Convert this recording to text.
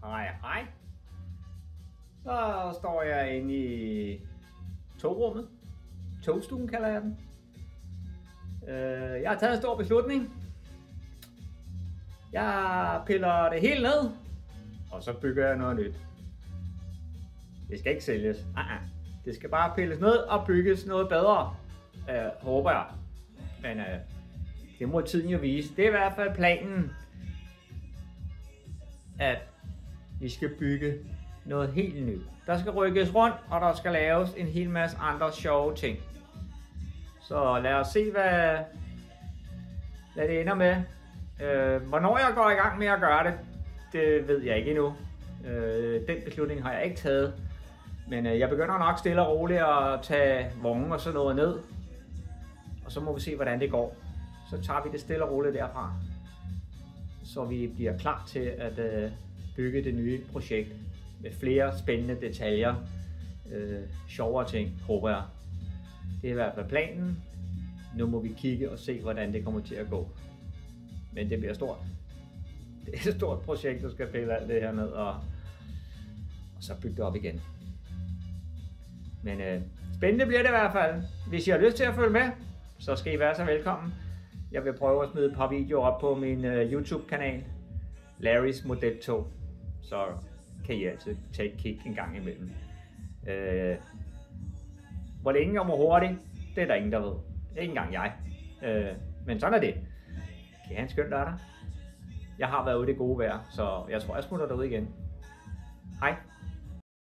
Hej. Så står jeg inde i togrummet. Togstuen kalder jeg den. Jeg har taget en stor beslutning. Jeg piller det helt ned, og så bygger jeg noget nyt. Det skal ikke sælges. Det skal bare pilles ned og bygges noget bedre, håber jeg. Men det må tiden jo vise. Det er i hvert fald planen, at vi skal bygge noget helt nyt. Der skal rykkes rundt, og der skal laves en hel masse andre sjove ting. Så lad os se, hvad det ender med. Hvornår jeg går i gang med at gøre det, det ved jeg ikke endnu. Den beslutning har jeg ikke taget. Men jeg begynder nok stille og roligt at tage vogne og sådan noget ned. Og så må vi se, hvordan det går. Så tager vi det stille og roligt derfra. Så vi bliver klar til at bygge det nye projekt med flere spændende detaljer. Sjovere ting, håber jeg. Det er i hvert fald planen. Nu må vi kigge og se, hvordan det kommer til at gå. Men det bliver stort. Det er et stort projekt, der skal pille alt det her ned og så bygge det op igen. Men spændende bliver det i hvert fald. Hvis I har lyst til at følge med, så skal I være så velkommen. Jeg vil prøve at smide et par videoer op på min YouTube-kanal, Larrys Modeltog. Så kan I altid tage et kig en gang imellem. Hvor længe og hvor hurtigt, det er der ingen, der ved. Ikke engang jeg. Men sådan er det. Kan I have en skøn lørdag? Jeg har været ude i det gode vejr, så jeg tror, jeg smutter derud igen. Hej.